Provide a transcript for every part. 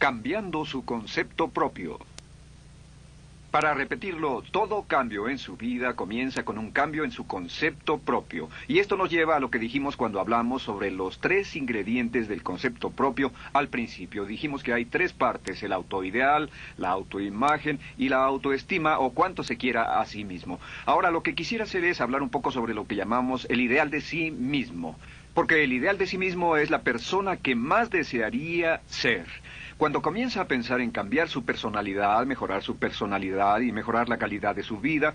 cambiando su concepto propio. Para repetirlo, todo cambio en su vida comienza con un cambio en su concepto propio. Y esto nos lleva a lo que dijimos cuando hablamos sobre los 3 ingredientes del concepto propio al principio. Dijimos que hay 3 partes: el autoideal, la autoimagen y la autoestima, o cuánto se quiera a sí mismo. Ahora, lo que quisiera hacer es hablar un poco sobre lo que llamamos el ideal de sí mismo. Porque el ideal de sí mismo es la persona que más desearía ser. Cuando comienza a pensar en cambiar su personalidad, mejorar su personalidad y mejorar la calidad de su vida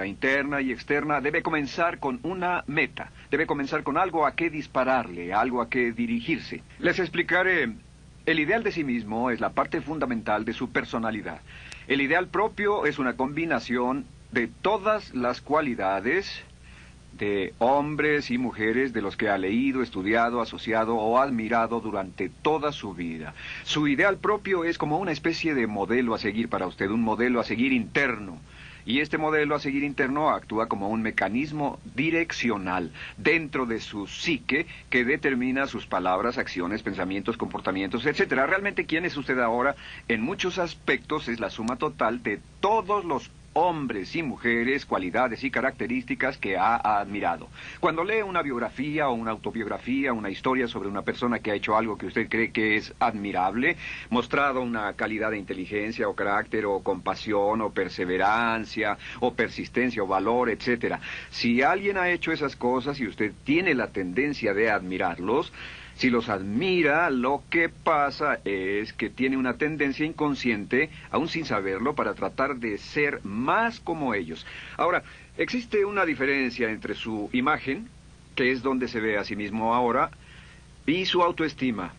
interna y externa, debe comenzar con una meta. Debe comenzar con algo a qué dispararle, algo a qué dirigirse. Les explicaré. El ideal de sí mismo es la parte fundamental de su personalidad. El ideal propio es una combinación de todas las cualidades de hombres y mujeres de los que ha leído, estudiado, asociado o admirado durante toda su vida. Su ideal propio es como una especie de modelo a seguir para usted, un modelo a seguir interno. Y este modelo a seguir interno actúa como un mecanismo direccional dentro de su psique que determina sus palabras, acciones, pensamientos, comportamientos, etcétera. Realmente, ¿quién es usted ahora? En muchos aspectos es la suma total de todos los hombres y mujeres, cualidades y características que ha admirado. Cuando lee una biografía o una autobiografía, una historia sobre una persona que ha hecho algo que usted cree que es admirable, mostrado una calidad de inteligencia o carácter o compasión o perseverancia o persistencia o valor, etcétera. Si alguien ha hecho esas cosas y usted tiene la tendencia de admirarlos, si los admira, lo que pasa es que tiene una tendencia inconsciente, aún sin saberlo, para tratar de ser más como ellos. Ahora, existe una diferencia entre su imagen, que es donde se ve a sí mismo ahora, y su autoestima,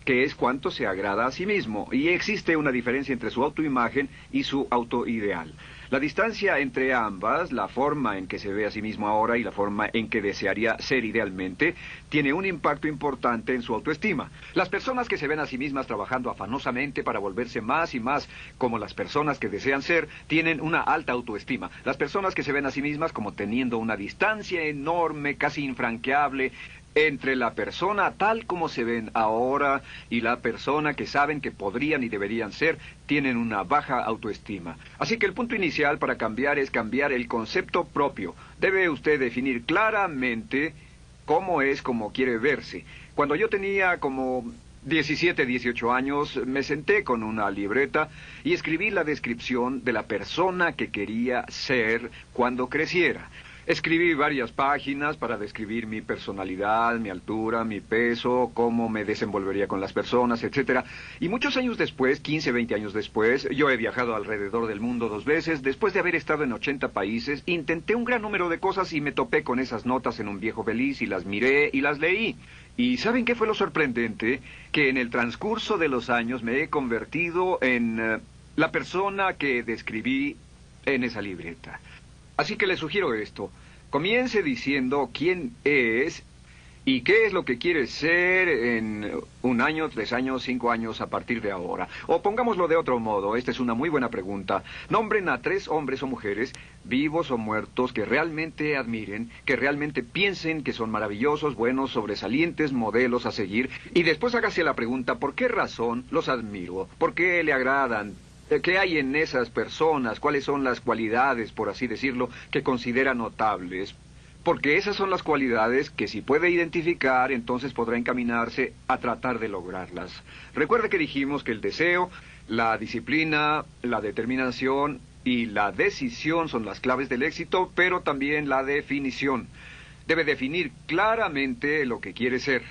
que es cuánto se agrada a sí mismo. Y existe una diferencia entre su autoimagen y su autoideal. La distancia entre ambas, la forma en que se ve a sí mismo ahora y la forma en que desearía ser idealmente, tiene un impacto importante en su autoestima. Las personas que se ven a sí mismas trabajando afanosamente para volverse más y más como las personas que desean ser, tienen una alta autoestima. Las personas que se ven a sí mismas como teniendo una distancia enorme, casi infranqueable, entre la persona tal como se ven ahora y la persona que saben que podrían y deberían ser, tienen una baja autoestima. Así que el punto inicial para cambiar es cambiar el concepto propio. Debe usted definir claramente cómo es como quiere verse. Cuando yo tenía como 17, 18 años, me senté con una libreta y escribí la descripción de la persona que quería ser cuando creciera. Escribí varias páginas para describir mi personalidad, mi altura, mi peso, cómo me desenvolvería con las personas, etcétera. Y muchos años después, 15, 20 años después, yo he viajado alrededor del mundo 2 veces. Después de haber estado en 80 países, intenté un gran número de cosas y me topé con esas notas en un viejo beliz y las miré y las leí. ¿Y saben qué fue lo sorprendente? Que en el transcurso de los años me he convertido en la persona que describí en esa libreta. Así que le sugiero esto. Comience diciendo quién es y qué es lo que quiere ser en 1 año, 3 años, 5 años a partir de ahora. O pongámoslo de otro modo, esta es una muy buena pregunta. Nombren a 3 hombres o mujeres, vivos o muertos, que realmente admiren, que realmente piensen que son maravillosos, buenos, sobresalientes, modelos a seguir. Y después hágase la pregunta, ¿por qué razón los admiro? ¿Por qué le agradan? ¿Qué hay en esas personas? ¿Cuáles son las cualidades, por así decirlo, que considera notables? Porque esas son las cualidades que si puede identificar, entonces podrá encaminarse a tratar de lograrlas. Recuerde que dijimos que el deseo, la disciplina, la determinación y la decisión son las claves del éxito, pero también la definición. Debe definir claramente lo que quiere ser.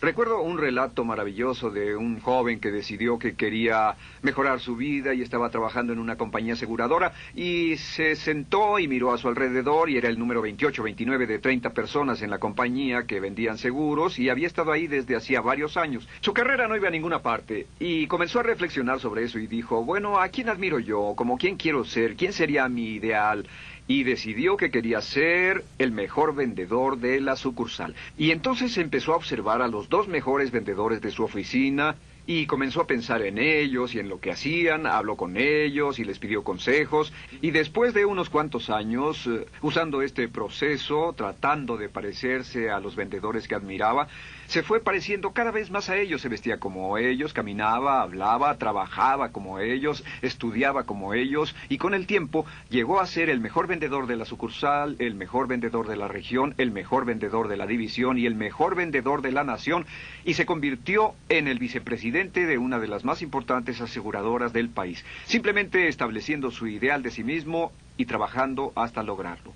Recuerdo un relato maravilloso de un joven que decidió que quería mejorar su vida y estaba trabajando en una compañía aseguradora y se sentó y miró a su alrededor y era el número 28, 29 de 30 personas en la compañía que vendían seguros y había estado ahí desde hacía varios años. Su carrera no iba a ninguna parte y comenzó a reflexionar sobre eso y dijo, bueno, ¿a quién admiro yo? ¿Como quién quiero ser? ¿Quién sería mi ideal? Y decidió que quería ser el mejor vendedor de la sucursal. Y entonces empezó a observar a los 2 mejores vendedores de su oficina y comenzó a pensar en ellos y en lo que hacían, habló con ellos y les pidió consejos, y después de unos cuantos años, usando este proceso, tratando de parecerse a los vendedores que admiraba, se fue pareciendo cada vez más a ellos, se vestía como ellos, caminaba, hablaba, trabajaba como ellos, estudiaba como ellos, y con el tiempo llegó a ser el mejor vendedor de la sucursal, el mejor vendedor de la región, el mejor vendedor de la división y el mejor vendedor de la nación, y se convirtió en el vicepresidente de una de las más importantes aseguradoras del país, simplemente estableciendo su ideal de sí mismo y trabajando hasta lograrlo.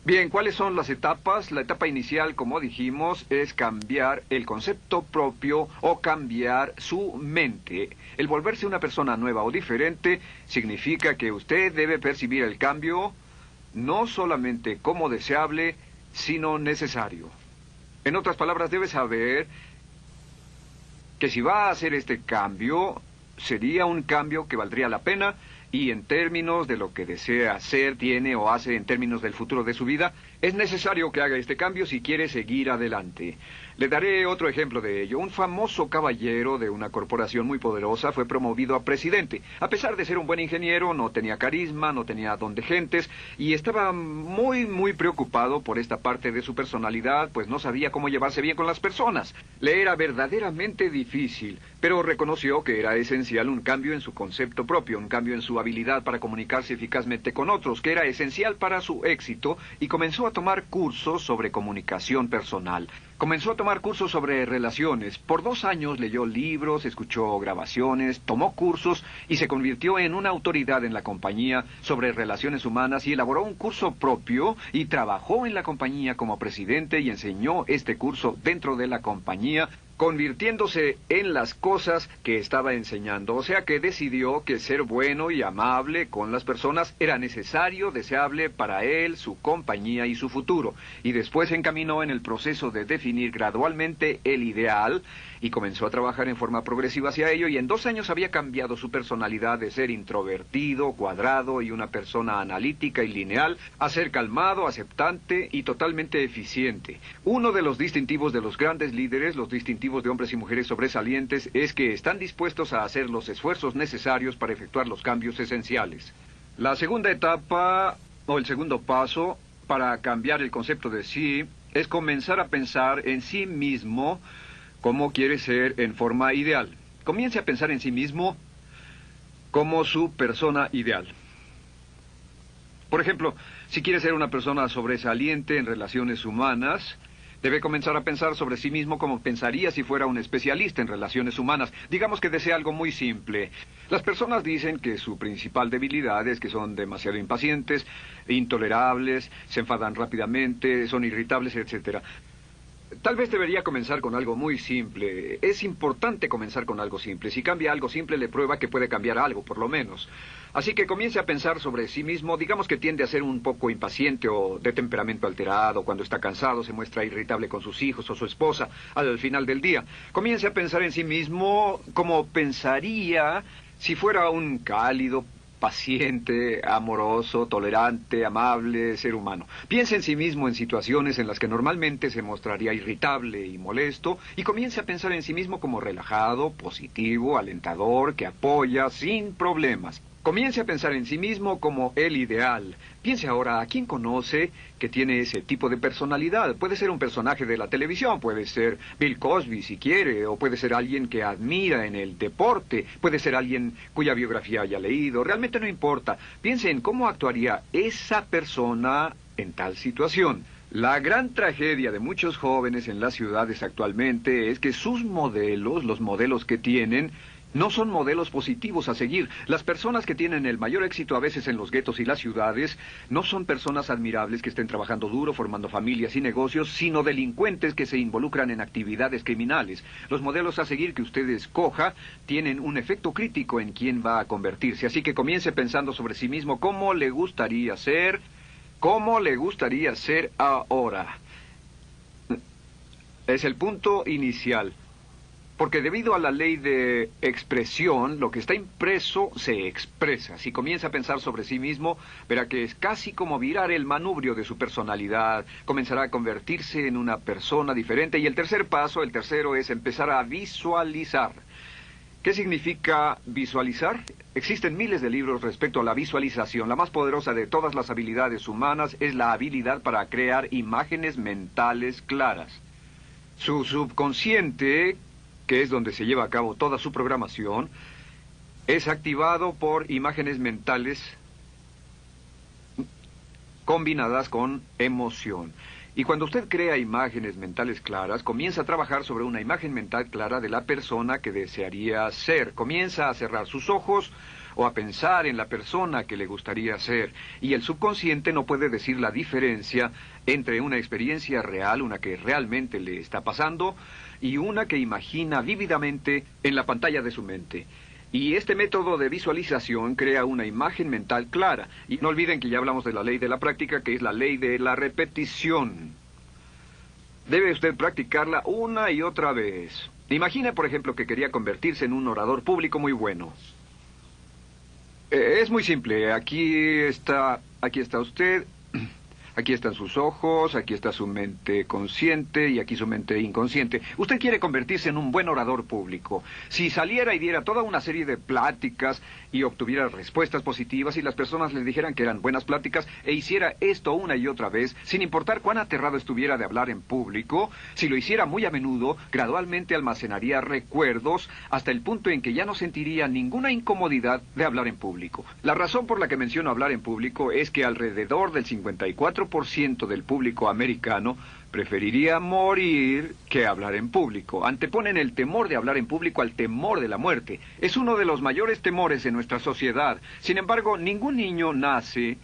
Bien, ¿cuáles son las etapas? La etapa inicial, como dijimos, es cambiar el concepto propio o cambiar su mente. El volverse una persona nueva o diferente significa que usted debe percibir el cambio no solamente como deseable, sino necesario. En otras palabras, debe saber que si va a hacer este cambio, sería un cambio que valdría la pena, y en términos de lo que desea hacer, tiene o hace en términos del futuro de su vida, es necesario que haga este cambio si quiere seguir adelante. Le daré otro ejemplo de ello. Un famoso caballero de una corporación muy poderosa fue promovido a presidente. A pesar de ser un buen ingeniero, no tenía carisma, no tenía don de gentes, y estaba muy preocupado por esta parte de su personalidad, pues no sabía cómo llevarse bien con las personas. Le era verdaderamente difícil, pero reconoció que era esencial un cambio en su concepto propio, un cambio en su habilidad para comunicarse eficazmente con otros, que era esencial para su éxito, y comenzó a tomar cursos sobre comunicación personal. Comenzó a tomar cursos sobre relaciones. Por 2 años leyó libros, escuchó grabaciones, tomó cursos y se convirtió en una autoridad en la compañía sobre relaciones humanas, y elaboró un curso propio y trabajó en la compañía como presidente y enseñó este curso dentro de la compañía, convirtiéndose en las cosas que estaba enseñando. O sea que decidió que ser bueno y amable con las personas era necesario, deseable para él, su compañía y su futuro. Y después se encaminó en el proceso de definir gradualmente el ideal y comenzó a trabajar en forma progresiva hacia ello, y en 2 años había cambiado su personalidad de ser introvertido, cuadrado y una persona analítica y lineal a ser calmado, aceptante y totalmente eficiente. Uno de los distintivos de los grandes líderes, los distintivos de hombres y mujeres sobresalientes, es que están dispuestos a hacer los esfuerzos necesarios para efectuar los cambios esenciales. La segunda etapa, o el segundo paso, para cambiar el concepto de sí, es comenzar a pensar en sí mismo como quiere ser en forma ideal. Comience a pensar en sí mismo como su persona ideal. Por ejemplo, si quiere ser una persona sobresaliente en relaciones humanas, debe comenzar a pensar sobre sí mismo como pensaría si fuera un especialista en relaciones humanas. Digamos que desea algo muy simple. Las personas dicen que su principal debilidad es que son demasiado impacientes, intolerables, se enfadan rápidamente, son irritables, etc. Tal vez debería comenzar con algo muy simple. Es importante comenzar con algo simple. Si cambia algo simple, le prueba que puede cambiar algo, por lo menos. Así que comience a pensar sobre sí mismo. Digamos que tiende a ser un poco impaciente o de temperamento alterado. Cuando está cansado, se muestra irritable con sus hijos o su esposa al final del día. Comience a pensar en sí mismo como pensaría si fuera un cálido, paciente, amoroso, tolerante, amable ser humano. Piense en sí mismo en situaciones en las que normalmente se mostraría irritable y molesto, y comience a pensar en sí mismo como relajado, positivo, alentador, que apoya sin problemas. Comience a pensar en sí mismo como el ideal. Piense ahora a quién conoce que tiene ese tipo de personalidad. Puede ser un personaje de la televisión, puede ser Bill Cosby si quiere, o puede ser alguien que admira en el deporte, puede ser alguien cuya biografía haya leído. Realmente no importa. Piense en cómo actuaría esa persona en tal situación. La gran tragedia de muchos jóvenes en las ciudades actualmente es que sus modelos, los modelos que tienen, no son modelos positivos a seguir. Las personas que tienen el mayor éxito a veces en los guetos y las ciudades no son personas admirables que estén trabajando duro, formando familias y negocios, sino delincuentes que se involucran en actividades criminales. Los modelos a seguir que usted escoja tienen un efecto crítico en quién va a convertirse. Así que comience pensando sobre sí mismo cómo le gustaría ser ahora. Es el punto inicial. Porque debido a la ley de expresión, lo que está impreso se expresa. Si comienza a pensar sobre sí mismo, verá que es casi como virar el manubrio de su personalidad. Comenzará a convertirse en una persona diferente. Y el tercer paso, el tercero, es empezar a visualizar. ¿Qué significa visualizar? Existen miles de libros respecto a la visualización. La más poderosa de todas las habilidades humanas es la habilidad para crear imágenes mentales claras. Su subconsciente, que es donde se lleva a cabo toda su programación, es activado por imágenes mentales combinadas con emoción. Y cuando usted crea imágenes mentales claras, comienza a trabajar sobre una imagen mental clara de la persona que desearía ser. Comienza a cerrar sus ojos o a pensar en la persona que le gustaría ser. Y el subconsciente no puede decir la diferencia entre una experiencia real, una que realmente le está pasando, y una que imagina vívidamente en la pantalla de su mente. Y este método de visualización crea una imagen mental clara. Y no olviden que ya hablamos de la ley de la práctica, que es la ley de la repetición. Debe usted practicarla una y otra vez. Imagine, por ejemplo, que quería convertirse en un orador público muy bueno. Es muy simple. Aquí está usted. Aquí están sus ojos, aquí está su mente consciente y aquí su mente inconsciente. Usted quiere convertirse en un buen orador público. Si saliera y diera toda una serie de pláticas y obtuviera respuestas positivas y las personas le dijeran que eran buenas pláticas e hiciera esto una y otra vez, sin importar cuán aterrado estuviera de hablar en público, si lo hiciera muy a menudo, gradualmente almacenaría recuerdos hasta el punto en que ya no sentiría ninguna incomodidad de hablar en público. La razón por la que menciono hablar en público es que alrededor del 54% del público americano preferiría morir que hablar en público. Anteponen el temor de hablar en público al temor de la muerte. Es uno de los mayores temores en nuestra sociedad. Sin embargo, ningún niño nace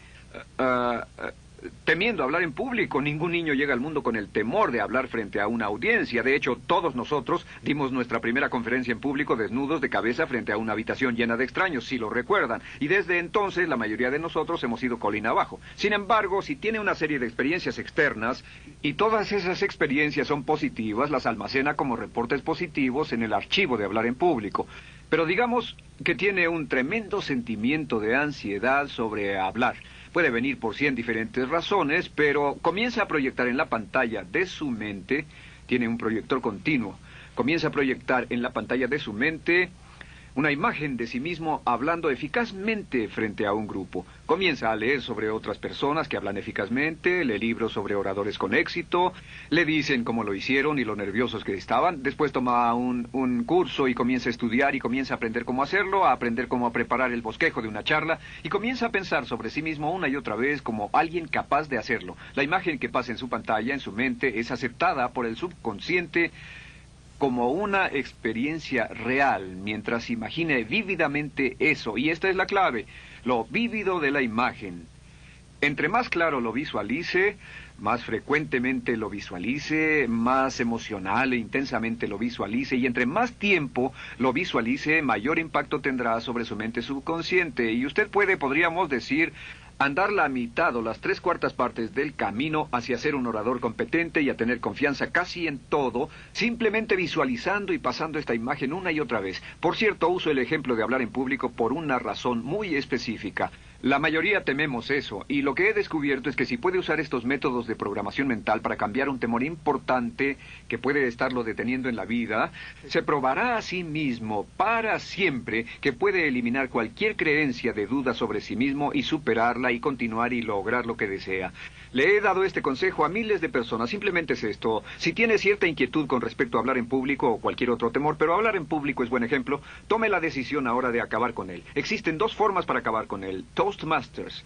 temiendo hablar en público. Ningún niño llega al mundo con el temor de hablar frente a una audiencia. De hecho, todos nosotros dimos nuestra primera conferencia en público desnudos de cabeza frente a una habitación llena de extraños, si lo recuerdan. Y desde entonces, la mayoría de nosotros hemos ido colina abajo. Sin embargo, si tiene una serie de experiencias externas, y todas esas experiencias son positivas, las almacena como reportes positivos en el archivo de hablar en público. Pero digamos que tiene un tremendo sentimiento de ansiedad sobre hablar. Puede venir por 100 diferentes razones, pero comienza a proyectar en la pantalla de su mente, tiene un proyector continuo, comienza a proyectar en la pantalla de su mente una imagen de sí mismo hablando eficazmente frente a un grupo. Comienza a leer sobre otras personas que hablan eficazmente, lee libros sobre oradores con éxito, le dicen cómo lo hicieron y lo nerviosos que estaban. Después toma un curso y comienza a estudiar y comienza a aprender cómo hacerlo, a aprender cómo preparar el bosquejo de una charla y comienza a pensar sobre sí mismo una y otra vez como alguien capaz de hacerlo. La imagen que pasa en su pantalla, en su mente, es aceptada por el subconsciente como una experiencia real, mientras imagine vívidamente eso. Y esta es la clave, lo vívido de la imagen. Entre más claro lo visualice, más frecuentemente lo visualice, más emocional e intensamente lo visualice, y entre más tiempo lo visualice, mayor impacto tendrá sobre su mente subconsciente. Y usted podríamos decir, andar la mitad o las 3/4 partes del camino hacia ser un orador competente y a tener confianza casi en todo, simplemente visualizando y pasando esta imagen una y otra vez. Por cierto, uso el ejemplo de hablar en público por una razón muy específica. La mayoría tememos eso, y lo que he descubierto es que si puede usar estos métodos de programación mental para cambiar un temor importante que puede estarlo deteniendo en la vida, se probará a sí mismo para siempre que puede eliminar cualquier creencia de duda sobre sí mismo y superarla y continuar y lograr lo que desea. Le he dado este consejo a miles de personas. Simplemente es esto: si tiene cierta inquietud con respecto a hablar en público o cualquier otro temor, pero hablar en público es buen ejemplo, tome la decisión ahora de acabar con él. Existen 2 formas para acabar con él. Toastmasters.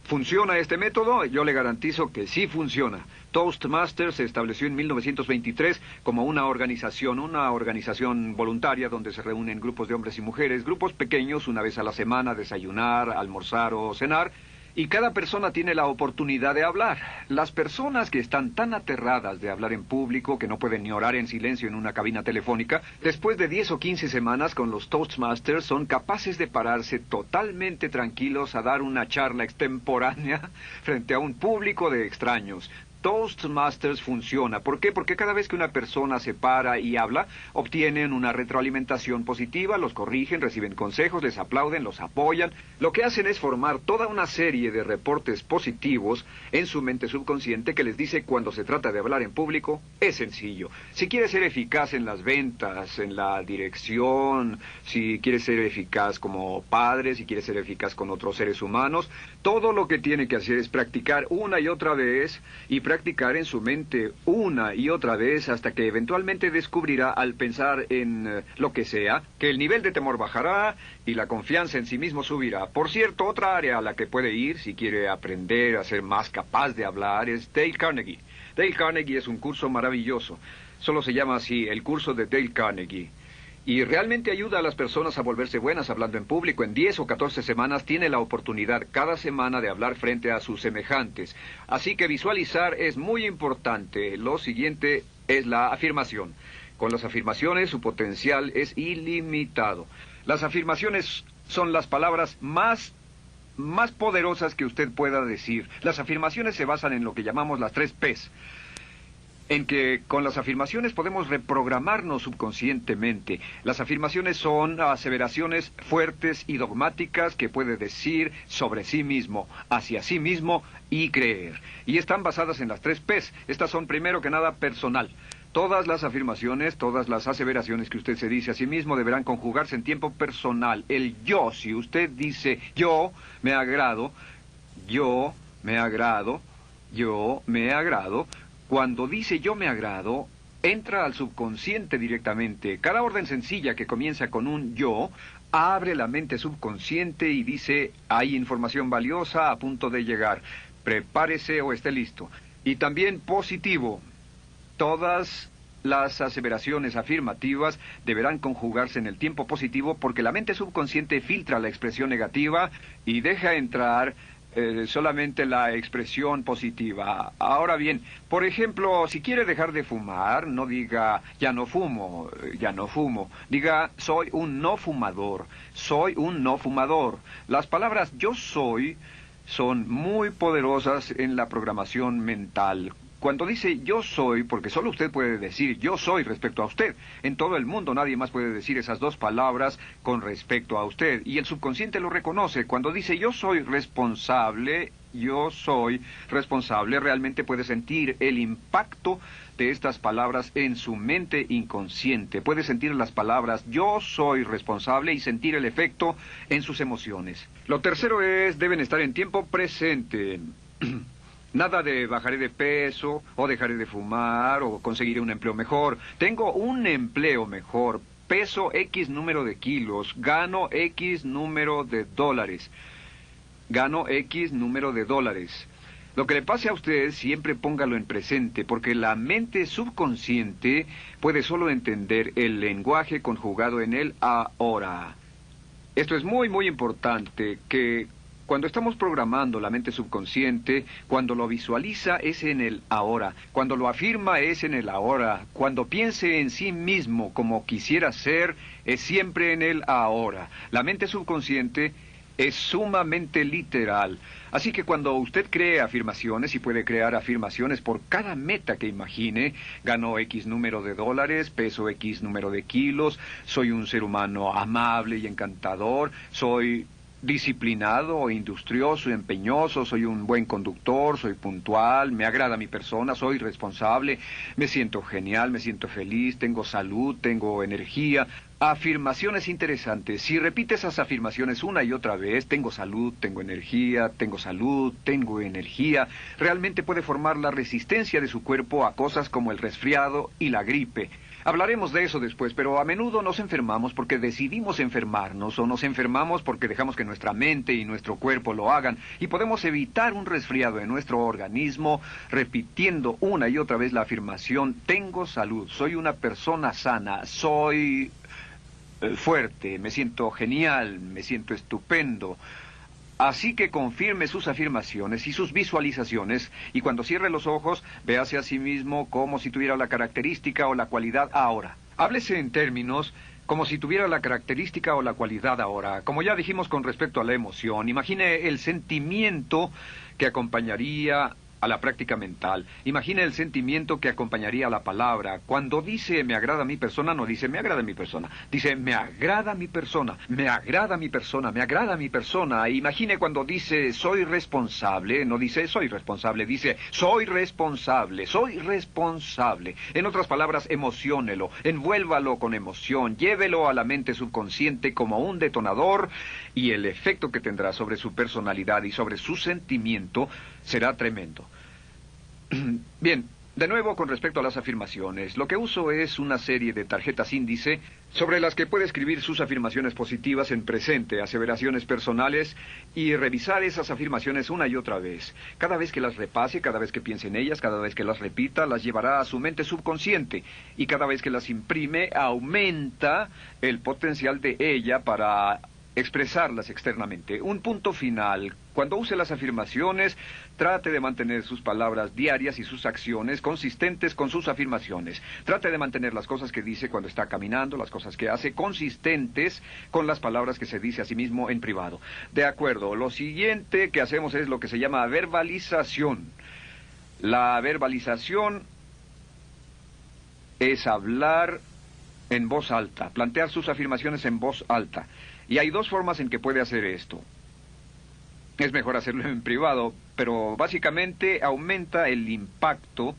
¿Funciona este método? Yo le garantizo que sí funciona. Toastmasters se estableció en 1923 como una organización voluntaria donde se reúnen grupos de hombres y mujeres, grupos pequeños, una vez a la semana, a desayunar, almorzar o cenar. Y cada persona tiene la oportunidad de hablar. Las personas que están tan aterradas de hablar en público que no pueden ni orar en silencio en una cabina telefónica, después de 10 o 15 semanas con los Toastmasters son capaces de pararse totalmente tranquilos a dar una charla extemporánea frente a un público de extraños. Toastmasters funciona. ¿Por qué? Porque cada vez que una persona se para y habla, obtienen una retroalimentación positiva, los corrigen, reciben consejos, les aplauden, los apoyan. Lo que hacen es formar toda una serie de reportes positivos en su mente subconsciente que les dice cuando se trata de hablar en público, es sencillo. Si quieres ser eficaz en las ventas, en la dirección, si quieres ser eficaz como padre, si quieres ser eficaz con otros seres humanos, todo lo que tiene que hacer es practicar una y otra vez y practicar en su mente una y otra vez hasta que eventualmente descubrirá al pensar en lo que sea, que el nivel de temor bajará y la confianza en sí mismo subirá. Por cierto, otra área a la que puede ir si quiere aprender a ser más capaz de hablar es Dale Carnegie. Dale Carnegie es un curso maravilloso. Solo se llama así, el curso de Dale Carnegie. Y realmente ayuda a las personas a volverse buenas hablando en público. En 10 o 14 semanas tiene la oportunidad cada semana de hablar frente a sus semejantes. Así que visualizar es muy importante. Lo siguiente es la afirmación. Con las afirmaciones su potencial es ilimitado. Las afirmaciones son las palabras más poderosas que usted pueda decir. Las afirmaciones se basan en lo que llamamos las 3 Ps. En que con las afirmaciones podemos reprogramarnos subconscientemente. Las afirmaciones son aseveraciones fuertes y dogmáticas que puede decir sobre sí mismo, hacia sí mismo y creer. Y están basadas en las 3 Ps. Estas son primero que nada personal. Todas las afirmaciones, todas las aseveraciones que usted se dice a sí mismo deberán conjugarse en tiempo personal. El yo, si usted dice yo me agrado, yo me agrado, yo me agrado. Cuando dice yo me agrado, entra al subconsciente directamente. Cada orden sencilla que comienza con un yo, abre la mente subconsciente y dice, hay información valiosa a punto de llegar. Prepárese o esté listo. Y también positivo. Todas las aseveraciones afirmativas deberán conjugarse en el tiempo positivo porque la mente subconsciente filtra la expresión negativa y deja entrar solamente la expresión positiva. Ahora bien, por ejemplo, si quiere dejar de fumar, no diga ya no fumo, ya no fumo. Diga soy un no fumador, soy un no fumador. Las palabras yo soy son muy poderosas en la programación mental. Cuando dice yo soy, porque solo usted puede decir yo soy respecto a usted. En todo el mundo nadie más puede decir esas 2 palabras con respecto a usted. Y el subconsciente lo reconoce. Cuando dice yo soy responsable, realmente puede sentir el impacto de estas palabras en su mente inconsciente. Puede sentir las palabras yo soy responsable y sentir el efecto en sus emociones. Lo tercero es, deben estar en tiempo presente. Nada de bajaré de peso, o dejaré de fumar, o conseguiré un empleo mejor. Tengo un empleo mejor, peso X número de kilos, gano X número de dólares. Gano X número de dólares. Lo que le pase a usted, siempre póngalo en presente, porque la mente subconsciente puede solo entender el lenguaje conjugado en el ahora. Esto es muy, muy importante, que cuando estamos programando la mente subconsciente, cuando lo visualiza es en el ahora, cuando lo afirma es en el ahora, cuando piense en sí mismo como quisiera ser, es siempre en el ahora. La mente subconsciente es sumamente literal. Así que cuando usted cree afirmaciones, y puede crear afirmaciones por cada meta que imagine, gano X número de dólares, peso X número de kilos, soy un ser humano amable y encantador, soy disciplinado, industrioso, empeñoso, soy un buen conductor, soy puntual, me agrada mi persona, soy responsable, me siento genial, me siento feliz, tengo salud, tengo energía. Afirmaciones interesantes. Si repite esas afirmaciones una y otra vez, tengo salud, tengo energía, tengo salud, tengo energía, realmente puede formar la resistencia de su cuerpo a cosas como el resfriado y la gripe. Hablaremos de eso después, pero a menudo nos enfermamos porque decidimos enfermarnos o nos enfermamos porque dejamos que nuestra mente y nuestro cuerpo lo hagan y podemos evitar un resfriado en nuestro organismo repitiendo una y otra vez la afirmación tengo salud, soy una persona sana, soy fuerte, me siento genial, me siento estupendo. Así que confirme sus afirmaciones y sus visualizaciones, y cuando cierre los ojos, véase a sí mismo como si tuviera la característica o la cualidad ahora. Háblese en términos como si tuviera la característica o la cualidad ahora. Como ya dijimos con respecto a la emoción, imagine el sentimiento que acompañaría a la práctica mental. Imagina el sentimiento que acompañaría a la palabra. Cuando dice me agrada mi persona, no dice me agrada mi persona. Dice me agrada mi persona, me agrada mi persona, me agrada mi persona. Imagine cuando dice soy responsable, no dice soy responsable, dice soy responsable, soy responsable. En otras palabras, emociónelo, envuélvalo con emoción, llévelo a la mente subconsciente como un detonador y el efecto que tendrá sobre su personalidad y sobre su sentimiento será tremendo. Bien, de nuevo con respecto a las afirmaciones, lo que uso es una serie de tarjetas índice sobre las que puede escribir sus afirmaciones positivas en presente, aseveraciones personales y revisar esas afirmaciones una y otra vez. Cada vez que las repase, cada vez que piense en ellas, cada vez que las repita, las llevará a su mente subconsciente y cada vez que las imprime, aumenta el potencial de ella para expresarlas externamente. Un punto final. Cuando use las afirmaciones, trate de mantener sus palabras diarias y sus acciones consistentes con sus afirmaciones. Trate de mantener las cosas que dice cuando está caminando, las cosas que hace, consistentes con las palabras que se dice a sí mismo en privado. De acuerdo, lo siguiente que hacemos es lo que se llama verbalización. La verbalización es hablar en voz alta, plantear sus afirmaciones en voz alta. Y hay dos formas en que puede hacer esto. Es mejor hacerlo en privado, pero básicamente aumenta el impacto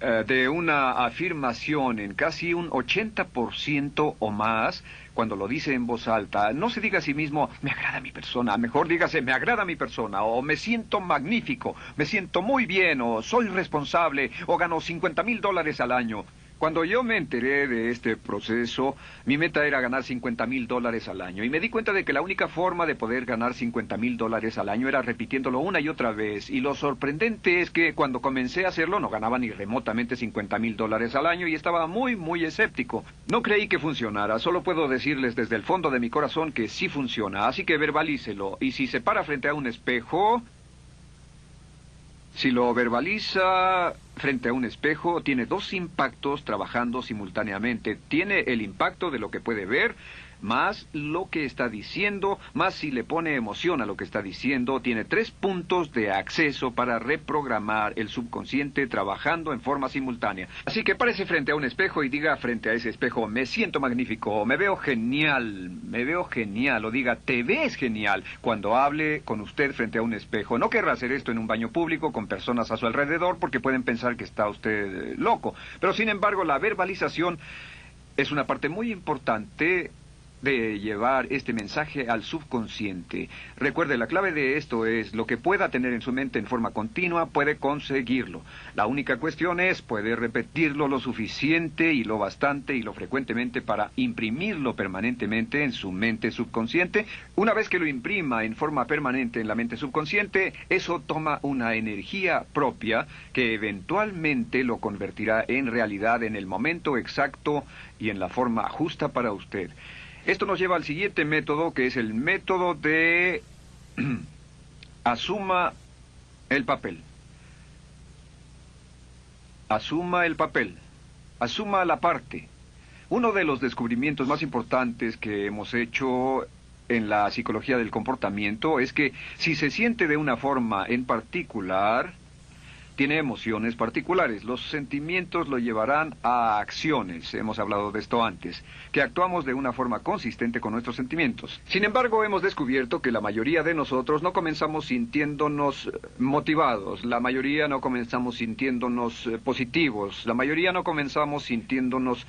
de una afirmación en casi un 80% o más cuando lo dice en voz alta. No se diga a sí mismo, me agrada mi persona, mejor dígase, me agrada mi persona, o me siento magnífico, me siento muy bien, o soy responsable, o gano $50,000 al año. Cuando yo me enteré de este proceso, mi meta era ganar $50,000 al año. Y me di cuenta de que la única forma de poder ganar $50,000 al año era repitiéndolo una y otra vez. Y lo sorprendente es que cuando comencé a hacerlo no ganaba ni remotamente $50,000 al año y estaba muy, muy escéptico. No creí que funcionara. Solo puedo decirles desde el fondo de mi corazón que sí funciona. Así que verbalícelo. Y si se para frente a un espejo, si lo verbaliza frente a un espejo, tiene dos impactos trabajando simultáneamente. Tiene el impacto de lo que puede ver, más lo que está diciendo, más si le pone emoción a lo que está diciendo. Tiene 3 puntos de acceso para reprogramar el subconsciente trabajando en forma simultánea. Así que párese frente a un espejo y diga frente a ese espejo, me siento magnífico, o me veo genial, o diga, te ves genial, cuando hable con usted frente a un espejo. No querrá hacer esto en un baño público con personas a su alrededor porque pueden pensar que está usted loco. Pero sin embargo, la verbalización es una parte muy importante de llevar este mensaje al subconsciente. Recuerde, la clave de esto es lo que pueda tener en su mente en forma continua, puede conseguirlo. La única cuestión es, puede repetirlo lo suficiente y lo bastante y lo frecuentemente para imprimirlo permanentemente en su mente subconsciente. Una vez que lo imprima en forma permanente en la mente subconsciente, eso toma una energía propia que eventualmente lo convertirá en realidad en el momento exacto y en la forma justa para usted. Esto nos lleva al siguiente método, que es el método de asuma el papel. Asuma el papel. Asuma la parte. Uno de los descubrimientos más importantes que hemos hecho en la psicología del comportamiento es que si se siente de una forma en particular, tiene emociones particulares. Los sentimientos lo llevarán a acciones, hemos hablado de esto antes, que actuamos de una forma consistente con nuestros sentimientos. Sin embargo, hemos descubierto que la mayoría de nosotros no comenzamos sintiéndonos motivados, la mayoría no comenzamos sintiéndonos positivos, la mayoría no comenzamos sintiéndonos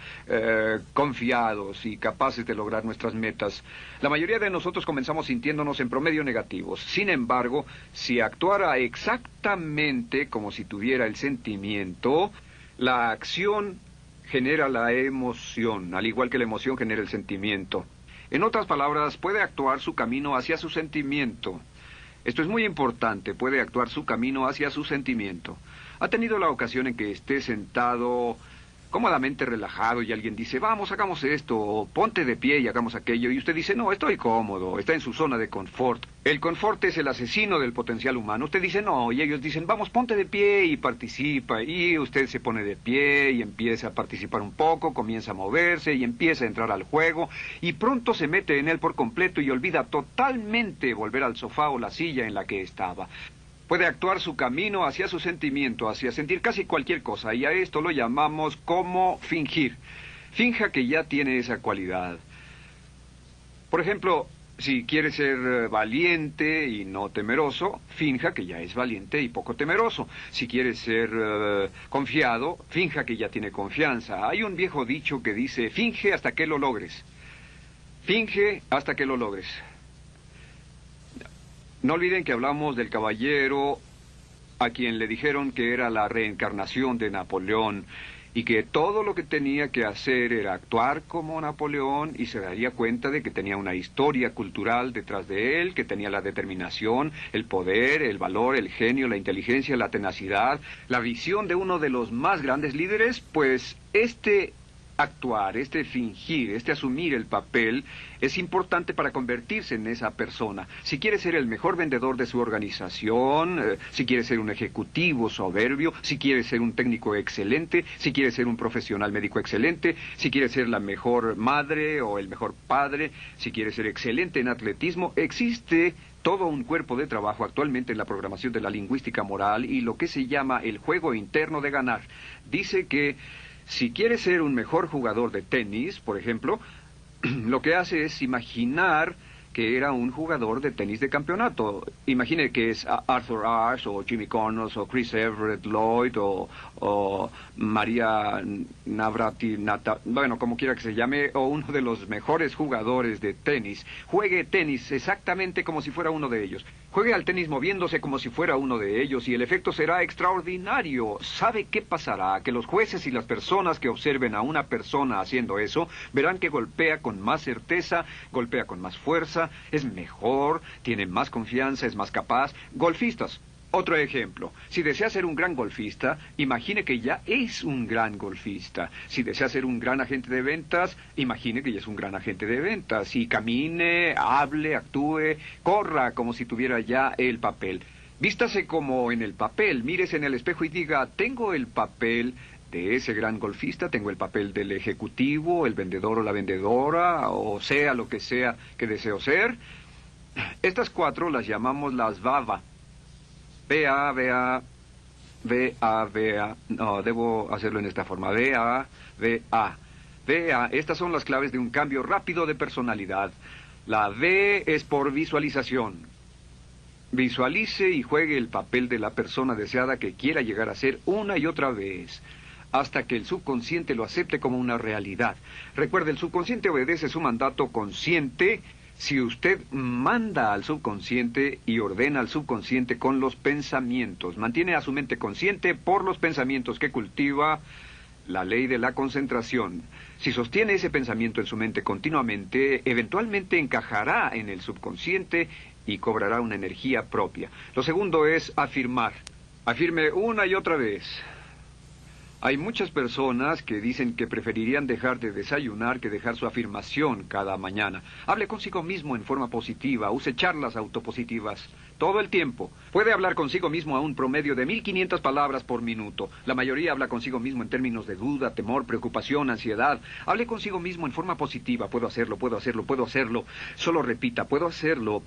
confiados y capaces de lograr nuestras metas. La mayoría de nosotros comenzamos sintiéndonos en promedio negativos. Sin embargo, si actuara exactamente como si tuviera el sentimiento, la acción genera la emoción, al igual que la emoción genera el sentimiento. En otras palabras, puede actuar su camino hacia su sentimiento. Esto es muy importante, puede actuar su camino hacia su sentimiento. ¿Ha tenido la ocasión en que esté sentado cómodamente relajado y alguien dice, vamos, hagamos esto, o ponte de pie y hagamos aquello, y usted dice, no, estoy cómodo, está en su zona de confort? El confort es el asesino del potencial humano. Usted dice, no, y ellos dicen, vamos, ponte de pie y participa, y usted se pone de pie y empieza a participar un poco, comienza a moverse y empieza a entrar al juego, y pronto se mete en él por completo y olvida totalmente volver al sofá o la silla en la que estaba. Puede actuar su camino hacia su sentimiento, hacia sentir casi cualquier cosa, y a esto lo llamamos como fingir. Finja que ya tiene esa cualidad. Por ejemplo, si quiere ser valiente y no temeroso, finja que ya es valiente y poco temeroso. Si quiere ser confiado, finja que ya tiene confianza. Hay un viejo dicho que dice, finge hasta que lo logres. Finge hasta que lo logres. No olviden que hablamos del caballero a quien le dijeron que era la reencarnación de Napoleón y que todo lo que tenía que hacer era actuar como Napoleón y se daría cuenta de que tenía una historia cultural detrás de él, que tenía la determinación, el poder, el valor, el genio, la inteligencia, la tenacidad, la visión de uno de los más grandes líderes. Pues este actuar, este fingir, este asumir el papel es importante para convertirse en esa persona. Si quiere ser el mejor vendedor de su organización, si quiere ser un ejecutivo soberbio, si quiere ser un técnico excelente, si quiere ser un profesional médico excelente, si quiere ser la mejor madre o el mejor padre, si quiere ser excelente en atletismo, existe todo un cuerpo de trabajo actualmente en la programación de la lingüística moral y lo que se llama el juego interno de ganar. Dice que si quiere ser un mejor jugador de tenis, por ejemplo, lo que hace es imaginar que era un jugador de tenis de campeonato. Imagine que es Arthur Ashe, o Jimmy Connors, o Chris Everett Lloyd, o María Navratilova, bueno, como quiera que se llame, o uno de los mejores jugadores de tenis. Juegue tenis exactamente como si fuera uno de ellos. Juegue al tenis moviéndose como si fuera uno de ellos y el efecto será extraordinario. ¿Sabe qué pasará? Que los jueces y las personas que observen a una persona haciendo eso verán que golpea con más certeza, golpea con más fuerza, es mejor, tiene más confianza, es más capaz. Golfistas. Otro ejemplo, si desea ser un gran golfista, imagine que ya es un gran golfista. Si desea ser un gran agente de ventas, imagine que ya es un gran agente de ventas. Y camine, hable, actúe, corra como si tuviera ya el papel. Vístase como en el papel, mírese en el espejo y diga, tengo el papel de ese gran golfista, tengo el papel del ejecutivo, el vendedor o la vendedora, o sea lo que sea que deseo ser. Estas cuatro las llamamos las VAVA. V-A, V-A, V-A, V-A. No, debo hacerlo en esta forma. V-A, V-A. V-A. Estas son las claves de un cambio rápido de personalidad. La V es por visualización. Visualice y juegue el papel de la persona deseada que quiera llegar a ser una y otra vez, hasta que el subconsciente lo acepte como una realidad. Recuerde, el subconsciente obedece su mandato consciente. Si usted manda al subconsciente y ordena al subconsciente con los pensamientos, mantiene a su mente consciente por los pensamientos que cultiva, la ley de la concentración. Si sostiene ese pensamiento en su mente continuamente, eventualmente encajará en el subconsciente y cobrará una energía propia. Lo segundo es afirmar. Afirme una y otra vez. Hay muchas personas que dicen que preferirían dejar de desayunar que dejar su afirmación cada mañana. Hable consigo mismo en forma positiva, use charlas autopositivas todo el tiempo. Puede hablar consigo mismo a un promedio de 1500 palabras por minuto. La mayoría habla consigo mismo en términos de duda, temor, preocupación, ansiedad. Hable consigo mismo en forma positiva. Puedo hacerlo, puedo hacerlo, puedo hacerlo. Solo repita, puedo hacerlo,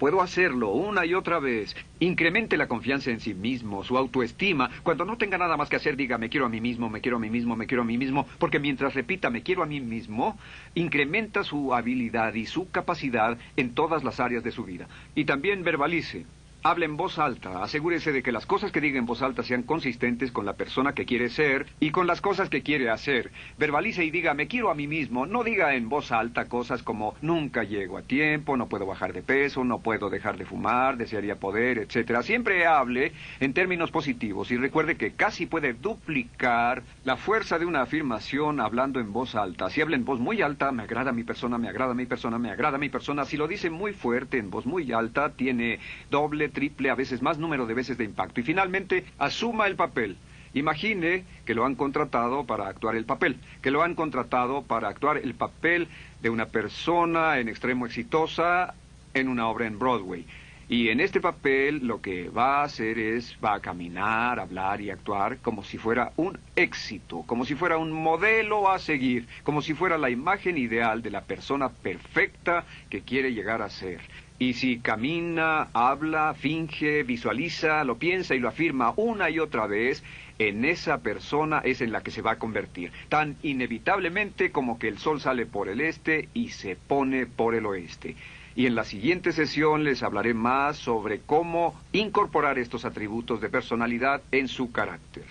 una y otra vez. Incremente la confianza en sí mismo, su autoestima. Cuando no tenga nada más que hacer, diga, me quiero a mí mismo, me quiero a mí mismo, me quiero a mí mismo. Porque mientras repita, me quiero a mí mismo, incrementa su habilidad y su capacidad en todas las áreas de su vida. Y también verbalice. Hable en voz alta, asegúrese de que las cosas que diga en voz alta sean consistentes con la persona que quiere ser y con las cosas que quiere hacer. Verbalice y diga, me quiero a mí mismo. No diga en voz alta cosas como, nunca llego a tiempo, no puedo bajar de peso, no puedo dejar de fumar, desearía poder, etc. Siempre hable en términos positivos y recuerde que casi puede duplicar la fuerza de una afirmación hablando en voz alta. Si habla en voz muy alta, me agrada mi persona, me agrada mi persona, me agrada mi persona. Si lo dice muy fuerte, en voz muy alta, tiene doble, triple, a veces más número de veces de impacto. Y finalmente, asuma el papel. Imagine que lo han contratado para actuar el papel, que lo han contratado para actuar el papel de una persona en extremo exitosa en una obra en Broadway. Y en este papel lo que va a hacer es, va a caminar, hablar y actuar como si fuera un éxito, como si fuera un modelo a seguir, como si fuera la imagen ideal de la persona perfecta que quiere llegar a ser. Y si camina, habla, finge, visualiza, lo piensa y lo afirma una y otra vez, en esa persona es en la que se va a convertir, tan inevitablemente como que el sol sale por el este y se pone por el oeste. Y en la siguiente sesión les hablaré más sobre cómo incorporar estos atributos de personalidad en su carácter.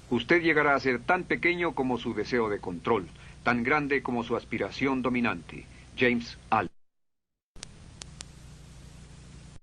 Usted llegará a ser tan pequeño como su deseo de control, tan grande como su aspiración dominante. James Allen.